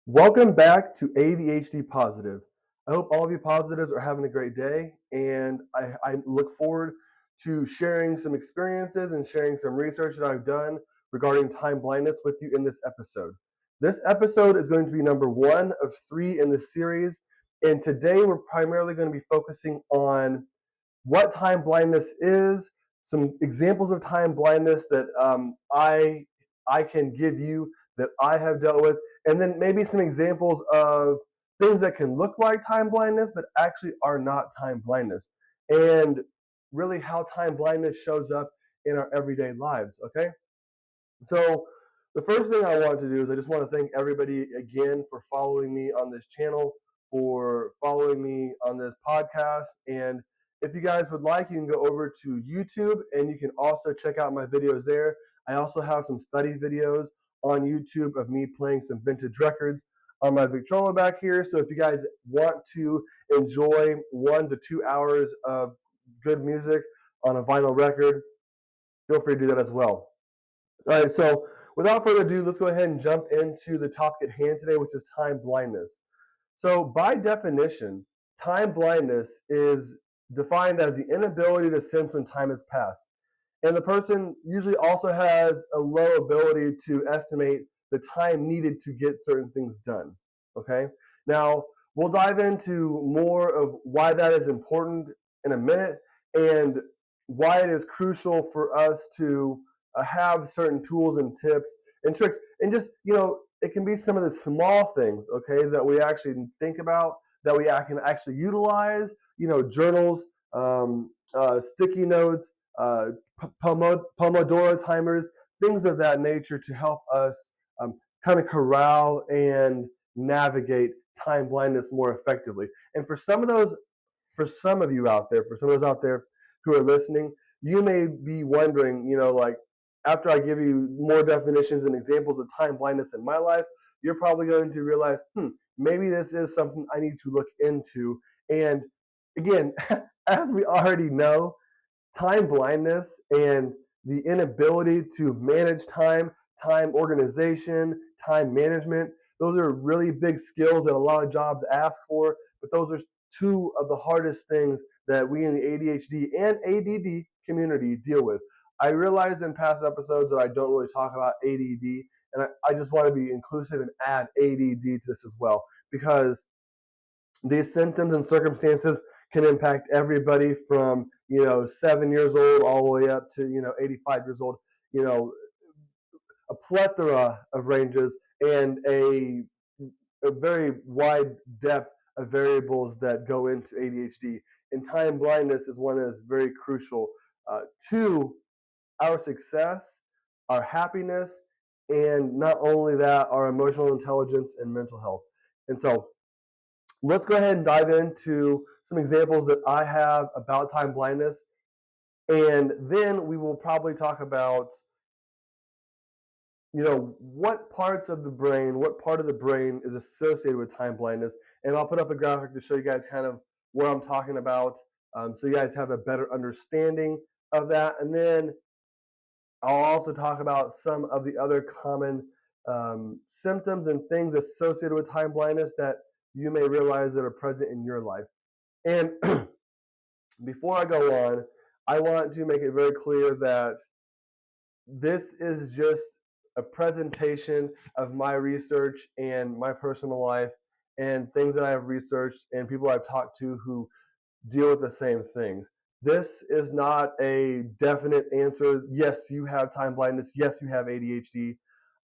Welcome back to ADHD Positive. I hope all of you positives are having a great day, and I look forward to sharing some experiences and sharing some research that I've done regarding time blindness with you in this episode. This episode is going to be number one of three in the series, and today we're primarily going to be focusing on what time blindness is, some examples of time blindness that I can give you that I have dealt with, and then maybe some examples of things that can look like time blindness but actually are not time blindness, and really how time blindness shows up in our everyday lives. Okay, so the first thing I want to do is I just want to thank everybody again for following me on this channel, for following me on this podcast. And if you guys would like, you can go over to YouTube and you can also check out my videos there. I also have some study videos on YouTube of me playing some vintage records on my Victrola back here. So if you guys want to enjoy 1 to 2 hours of good music on a vinyl record, feel free to do that as well. All right, so without further ado, let's go ahead and jump into the topic at hand today, which is time blindness. So, by definition, time blindness is defined as the inability to sense when time has passed. And the person usually also has a low ability to estimate the time needed to get certain things done. Okay, now we'll dive into more of why that is important in a minute and why it is crucial for us to have certain tools and tips and tricks. And just, it can be some of the small things, okay, that we actually think about, that we can actually utilize, journals, sticky notes, Pomodoro timers, things of that nature to help us kind of corral and navigate time blindness more effectively. And for some of you out there, for some of those out there who are listening, you may be wondering, like after I give you more definitions and examples of time blindness in my life, you're probably going to realize, maybe this is something I need to look into. And again, as we already know, time blindness and the inability to manage time, time organization, time management, those are really big skills that a lot of jobs ask for, but those are two of the hardest things that we in the ADHD and ADD community deal with. I realized in past episodes that I don't really talk about ADD, and I just want to be inclusive and add ADD to this as well, because these symptoms and circumstances can impact everybody from 7 years old all the way up to 85 years old. You know, a plethora of ranges and a very wide depth of variables that go into ADHD. And time blindness is one that is very crucial to our success, our happiness, and not only that, our emotional intelligence and mental health. And so let's go ahead and dive into some examples that I have about time blindness. And then we will probably talk about, what parts of the brain, what part of the brain is associated with time blindness. And I'll put up a graphic to show you guys kind of what I'm talking about, so you guys have a better understanding of that. And then I'll also talk about some of the other common symptoms and things associated with time blindness that you may realize that are present in your life. And before I go on, I want to make it very clear that this is just a presentation of my research and my personal life and things that I have researched and people I've talked to who deal with the same things. This is not a definite answer. Yes, you have time blindness. Yes, you have ADHD.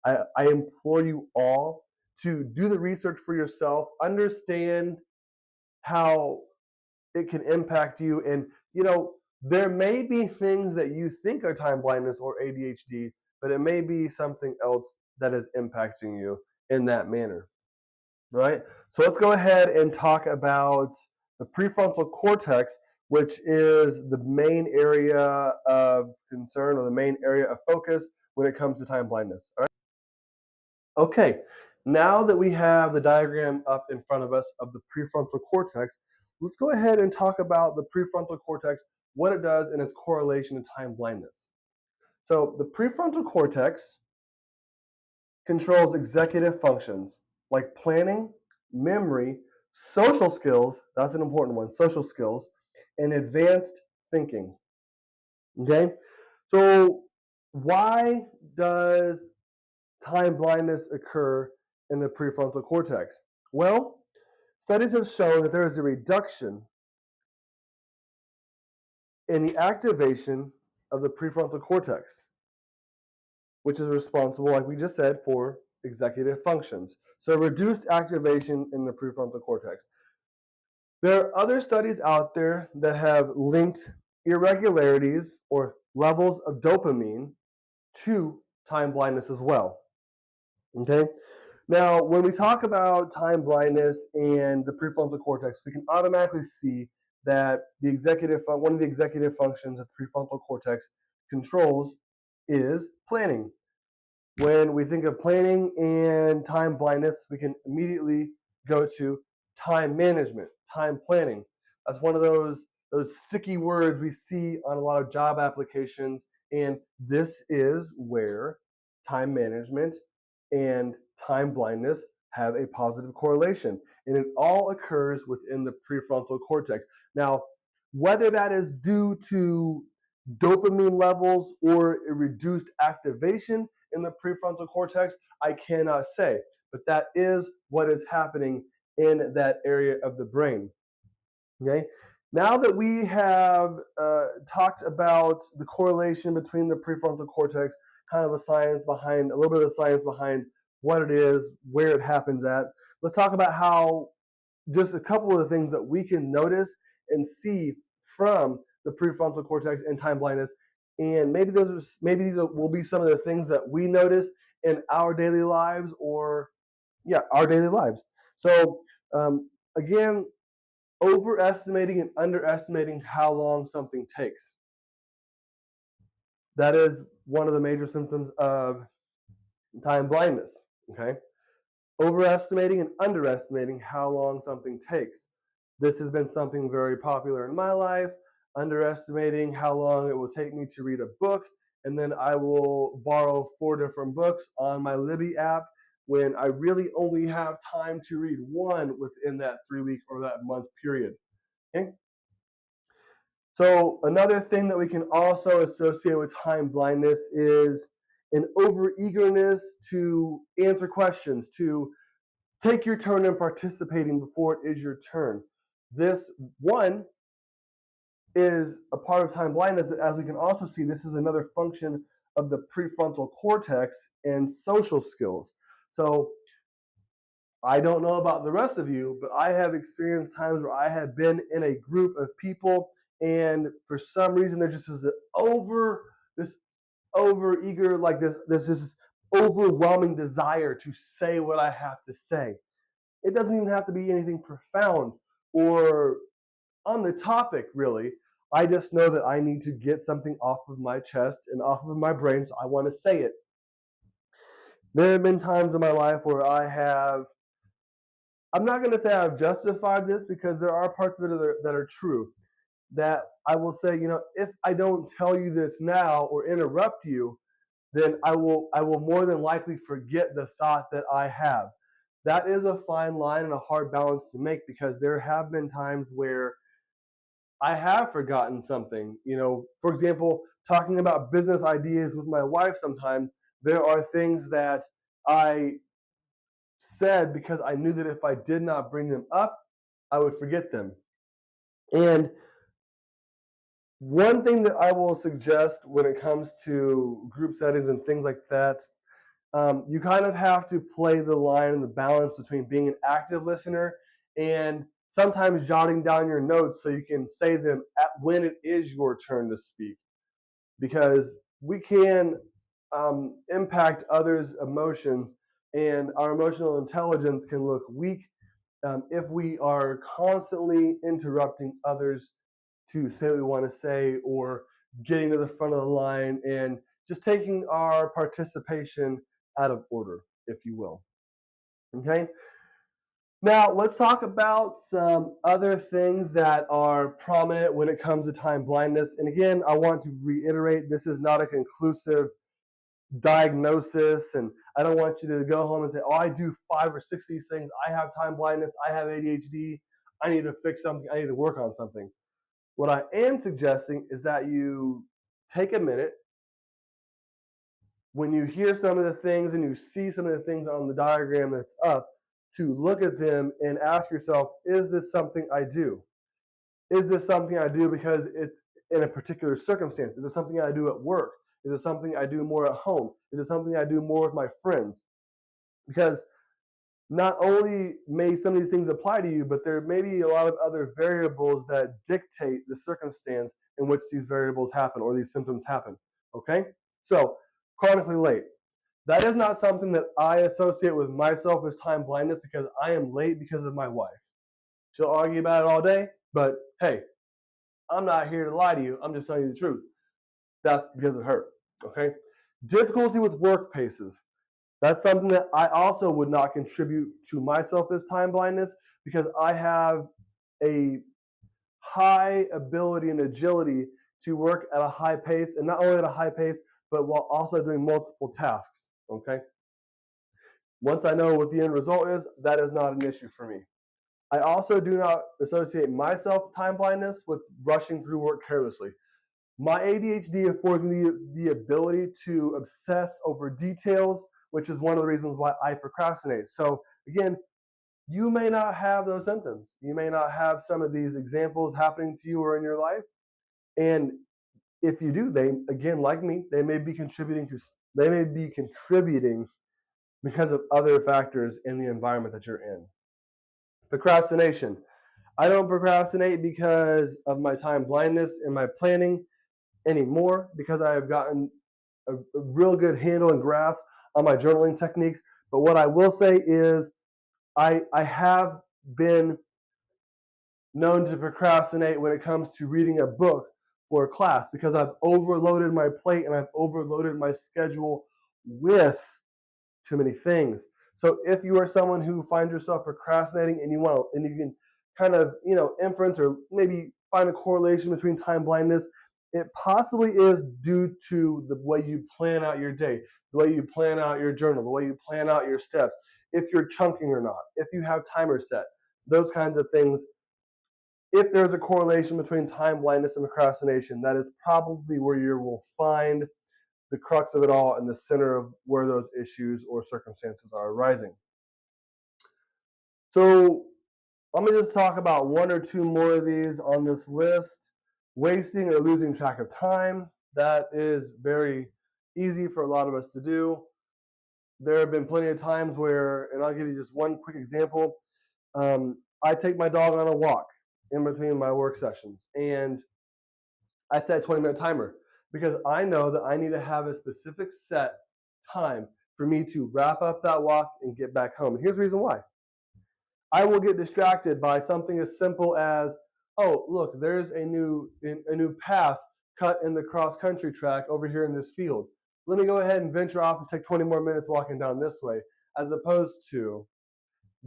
I implore you all to do the research for yourself, understand how it can impact you. And, there may be things that you think are time blindness or ADHD, but it may be something else that is impacting you in that manner. Right? So let's go ahead and talk about the prefrontal cortex, which is the main area of concern or the main area of focus when it comes to time blindness. All right. Okay, now that we have the diagram up in front of us of the prefrontal cortex, let's go ahead and talk about the prefrontal cortex, what it does, and its correlation to time blindness. So the prefrontal cortex controls executive functions. like planning, memory, social skills, that's an important one, social skills, and advanced thinking. Okay? So, why does time blindness occur in the prefrontal cortex? Well, studies have shown that there is a reduction in the activation of the prefrontal cortex, which is responsible, like we just said, for executive functions. So, reduced activation in the prefrontal cortex. There are other studies out there that have linked irregularities or levels of dopamine to time blindness as well. Okay? Now, when we talk about time blindness and the prefrontal cortex, we can automatically see that one of the executive functions that the prefrontal cortex controls is planning. When we think of planning and time blindness, we can immediately go to time management, time planning. That's one of those sticky words we see on a lot of job applications, and this is where time management and time blindness have a positive correlation, and it all occurs within the prefrontal cortex. Now, whether that is due to dopamine levels or a reduced activation in the prefrontal cortex, I cannot say, but that is what is happening in that area of the brain. Okay. Now that we have talked about the correlation between the prefrontal cortex, kind of a little bit of the science behind what it is, where it happens at, let's talk about how just a couple of the things that we can notice and see from the prefrontal cortex and time blindness. And maybe these will be some of the things that we notice in our daily lives, or yeah, our daily lives. So again, overestimating and underestimating how long something takes. That is one of the major symptoms of time blindness. Okay, overestimating and underestimating how long something takes. This has been something very popular in my life, underestimating how long it will take me to read a book, and then I will borrow 4 different books on my Libby app when I really only have time to read one within that 3 week or that month period. Okay? So another thing that we can also associate with time blindness is an overeagerness to answer questions, to take your turn in participating before it is your turn. This one is a part of time blindness. As we can also see, this is another function of the prefrontal cortex and social skills. So I don't know about the rest of you, but I have experienced times where I have been in a group of people, and for some reason there just is this over eager, like this overwhelming desire to say what I have to say. It doesn't even have to be anything profound or on the topic, really. I just know that I need to get something off of my chest and off of my brain, so I want to say it. There have been times in my life where I'm not going to say I've justified this, because there are parts of it that are true. That I will say, if I don't tell you this now or interrupt you, then I will more than likely forget the thought that I have. That is a fine line and a hard balance to make, because there have been times where I have forgotten something. For example, talking about business ideas with my wife, sometimes there are things that I said because I knew that if I did not bring them up, I would forget them. And one thing that I will suggest when it comes to group settings and things like that, you kind of have to play the line and the balance between being an active listener and sometimes jotting down your notes so you can say them when it is your turn to speak. Because we can impact others' emotions, and our emotional intelligence can look weak if we are constantly interrupting others to say what we want to say, or getting to the front of the line and just taking our participation out of order, if you will. Okay. Now, let's talk about some other things that are prominent when it comes to time blindness. And again, I want to reiterate, this is not a conclusive diagnosis, and I don't want you to go home and say, oh, I do 5 or 6 of these things. I have time blindness. I have ADHD. I need to fix something. I need to work on something. What I am suggesting is that you take a minute when you hear some of the things and you see some of the things on the diagram that's up to look at them and ask yourself, is this something I do? Is this something I do because it's in a particular circumstance? Is it something I do at work? Is it something I do more at home? Is it something I do more with my friends? Because not only may some of these things apply to you, but there may be a lot of other variables that dictate the circumstance in which these variables happen or these symptoms happen. Okay? So, chronically late. That is not something that I associate with myself as time blindness because I am late because of my wife. She'll argue about it all day, but hey, I'm not here to lie to you. I'm just telling you the truth. That's because of her. Okay? Difficulty with work paces. That's something that I also would not contribute to myself as time blindness because I have a high ability and agility to work at a high pace, and not only at a high pace, but while also doing multiple tasks. Okay? Once I know what the end result is, that is not an issue for me. I also do not associate myself time blindness with rushing through work carelessly. My ADHD affords me the ability to obsess over details, which is one of the reasons why I procrastinate. So, again, you may not have those symptoms. You may not have some of these examples happening to you or in your life. And if you do, they, again, like me, they may be contributing because of other factors in the environment that you're in. Procrastination. I don't procrastinate because of my time blindness and my planning anymore because I have gotten a real good handle and grasp on my journaling techniques. But what I will say is I have been known to procrastinate when it comes to reading a book for a class because I've overloaded my plate and I've overloaded my schedule with too many things. So if you are someone who finds yourself procrastinating and you can kind of, inference or maybe find a correlation between time blindness, it possibly is due to the way you plan out your day, the way you plan out your journal, the way you plan out your steps, if you're chunking or not, if you have timers set, those kinds of things. If there's a correlation between time blindness and procrastination, that is probably where you will find the crux of it all and the center of where those issues or circumstances are arising. So let me just talk about one or two more of these on this list. Wasting or losing track of time. That is very easy for a lot of us to do. There have been plenty of times where, and I'll give you just one quick example. I take my dog on a walk in between my work sessions, and I set a 20-minute timer because I know that I need to have a specific set time for me to wrap up that walk and get back home. And here's the reason why. I will get distracted by something as simple as, oh, look, there's a new path cut in the cross country track over here in this field. Let me go ahead and venture off and take 20 more minutes walking down this way, as opposed to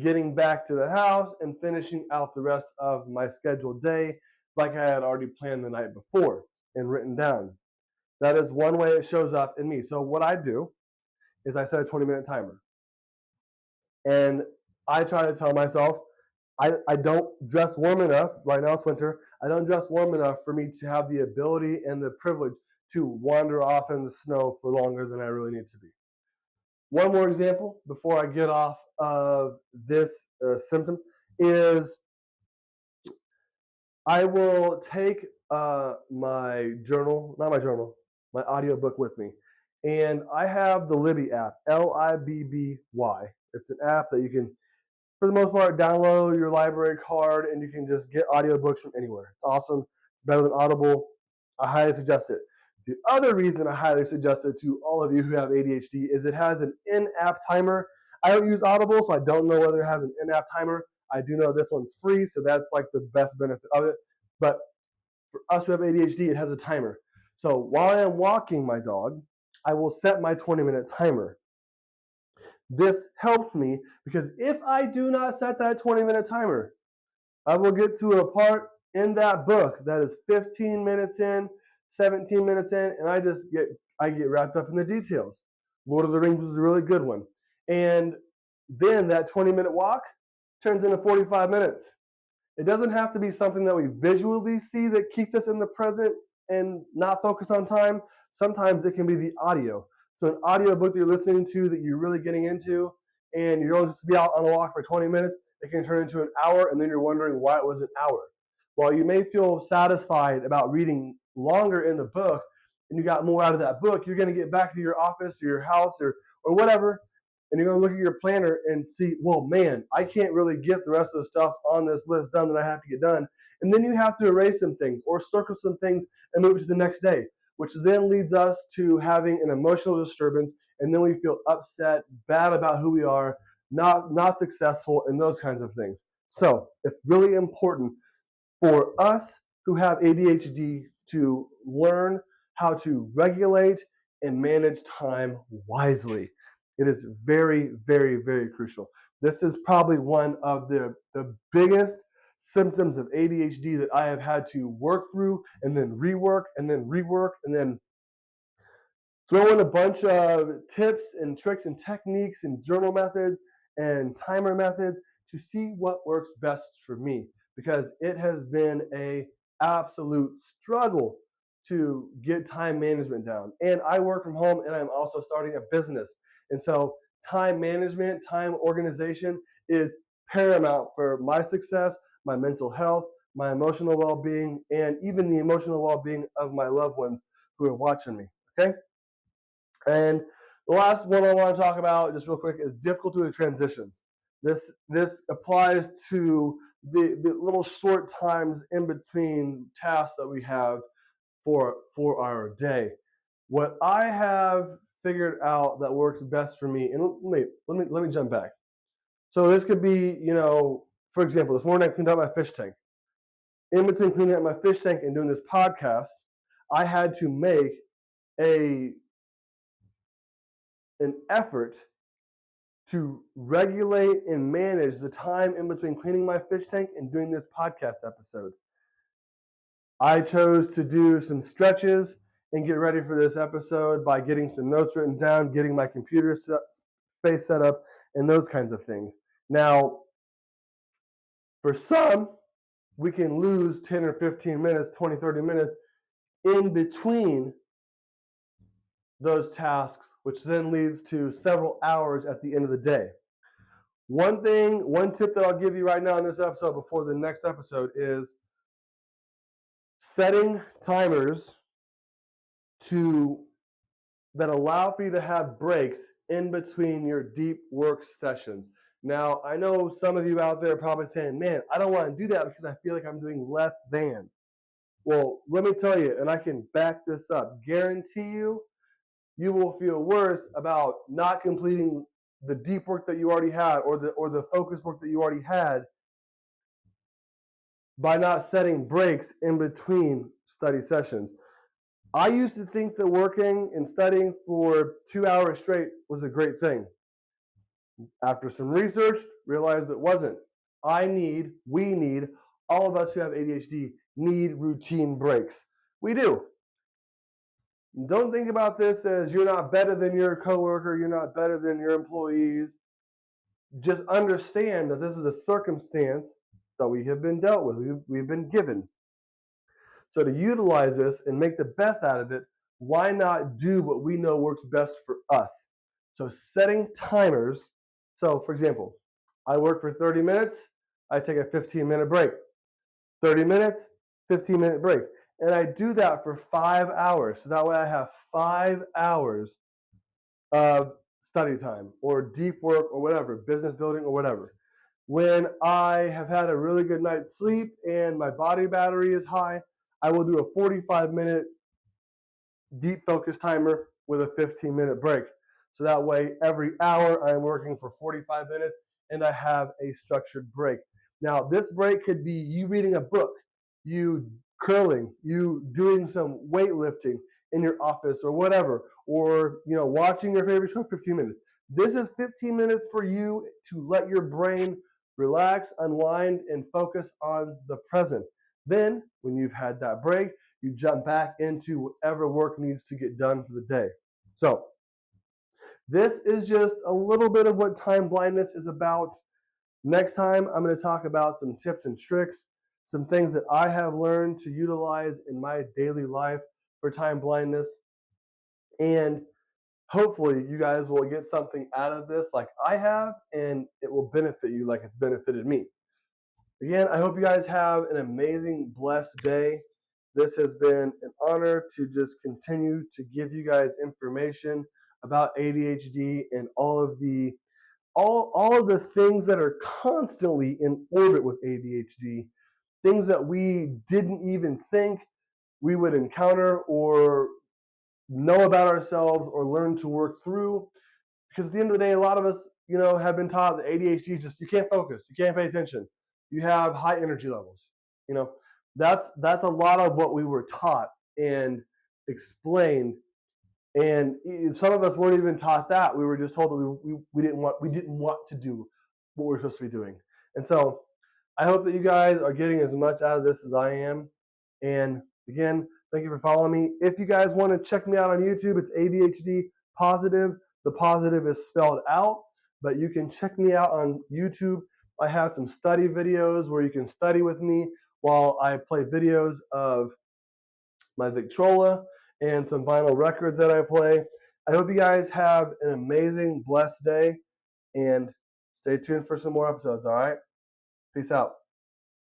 getting back to the house and finishing out the rest of my scheduled day like I had already planned the night before and written down. That is one way it shows up in me. So what I do is I set a 20-minute timer. And I try to tell myself, I don't dress warm enough. Right now it's winter. I don't dress warm enough for me to have the ability and the privilege to wander off in the snow for longer than I really need to be. One more example before I get off of this symptom is I will take my audiobook with me. And I have the Libby app, Libby. It's an app that you can, for the most part, download your library card and you can just get audiobooks from anywhere. It's awesome. It's better than Audible. I highly suggest it. The other reason I highly suggest it to all of you who have ADHD is it has an in-app timer. I don't use Audible, so I don't know whether it has an in-app timer. I do know this one's free, so that's like the best benefit of it. But for us who have ADHD, it has a timer. So while I am walking my dog, I will set my 20-minute timer. This helps me because if I do not set that 20-minute timer, I will get to a part in that book that is 15 minutes in, 17 minutes in, and I get wrapped up in the details. Lord of the Rings was a really good one. And then that 20-minute walk turns into 45 minutes. It doesn't have to be something that we visually see that keeps us in the present and not focused on time. Sometimes it can be the audio. So an audio book that you're listening to that you're really getting into, and you're only supposed to be out on a walk for 20 minutes, it can turn into an hour, and then you're wondering why it was an hour. While you may feel satisfied about reading longer in the book, and you got more out of that book, you're going to get back to your office or your house or whatever, and you're going to look at your planner and see, well, man, I can't really get the rest of the stuff on this list done that I have to get done. And then you have to erase some things or circle some things and move it to the next day, which then leads us to having an emotional disturbance. And then we feel upset, bad about who we are, not successful, and those kinds of things. So it's really important for us who have ADHD to learn how to regulate and manage time wisely. It is very, very, very crucial. This is probably one of the biggest symptoms of ADHD that I have had to work through and then rework and then rework and then throw in a bunch of tips and tricks and techniques and journal methods and timer methods to see what works best for me, because it has been a absolute struggle to get time management down. And I work from home and I'm also starting a business. And so time management, time organization is paramount for my success, my mental health, my emotional well-being, and even the emotional well-being of my loved ones who are watching me. Okay? And the last one I want to talk about, just real quick, is difficulty with transitions. This applies to the little short times in between tasks that we have for our day. What I have figured out that works best for me, and let me jump back. So this could be, for example, this morning I cleaned out my fish tank. In between cleaning out my fish tank and doing this podcast, I had to make a an effort to regulate and manage the time in between cleaning my fish tank and doing this podcast episode. I chose to do some stretches and get ready for this episode by getting some notes written down, getting my computer space set up, and those kinds of things. Now, for some, we can lose 10 or 15 minutes, 20, 30 minutes in between those tasks, which then leads to several hours at the end of the day. One tip that I'll give you right now in this episode before the next episode is setting timers that allow for you to have breaks in between your deep work sessions. Now, I know some of you out there are probably saying, man, I don't want to do that because I feel like I'm doing less than. Well, let me tell you, and I can back this up, guarantee you will feel worse about not completing the deep work that you already had or the focus work that you already had by not setting breaks in between study sessions. I used to think that working and studying for 2 hours straight was a great thing. After some research, realized it wasn't. We need, all of us who have ADHD need routine breaks. We do. Don't think about this as you're not better than your coworker, you're not better than your employees. Just understand that this is a circumstance that we have been dealt with, we've been given. So to utilize this and make the best out of it, why not do what we know works best for us? So setting timers. So for example, I work for 30 minutes, I take a 15-minute break. 30 minutes, 15-minute break. And I do that for 5 hours. So that way I have 5 hours of study time or deep work or whatever, business building or whatever. When I have had a really good night's sleep and my body battery is high, I will do a 45-minute deep focus timer with a 15-minute break. So that way, every hour I'm working for 45 minutes and I have a structured break. Now, this break could be you reading a book, you curling, you doing some weightlifting in your office or whatever, or watching your favorite show for 15 minutes. This is 15 minutes for you to let your brain relax, unwind, and focus on the present. Then, when you've had that break, you jump back into whatever work needs to get done for the day. So, This is just a little bit of what time blindness is about. Next time, I'm going to talk about some tips and tricks, some things that I have learned to utilize in my daily life for time blindness. And hopefully, you guys will get something out of this like I have, and it will benefit you like it's benefited me. Again, I hope you guys have an amazing, blessed day. This has been an honor to just continue to give you guys information about ADHD and all of the things that are constantly in orbit with ADHD, things that we didn't even think we would encounter or know about ourselves or learn to work through. Because at the end of the day, a lot of us, have been taught that ADHD is just you can't focus, you can't pay attention, you have high energy levels. You know, that's a lot of what we were taught and explained. And some of us weren't even taught that. We were just told that we didn't want to do what we're supposed to be doing. And so I hope that you guys are getting as much out of this as I am. And again, thank you for following me. If you guys want to check me out on YouTube, it's ADHD Positive. The positive is spelled out, but you can check me out on YouTube. I have some study videos where you can study with me while I play videos of my Victrola and some vinyl records that I play. I hope you guys have an amazing, blessed day, and stay tuned for some more episodes, all right? Peace out.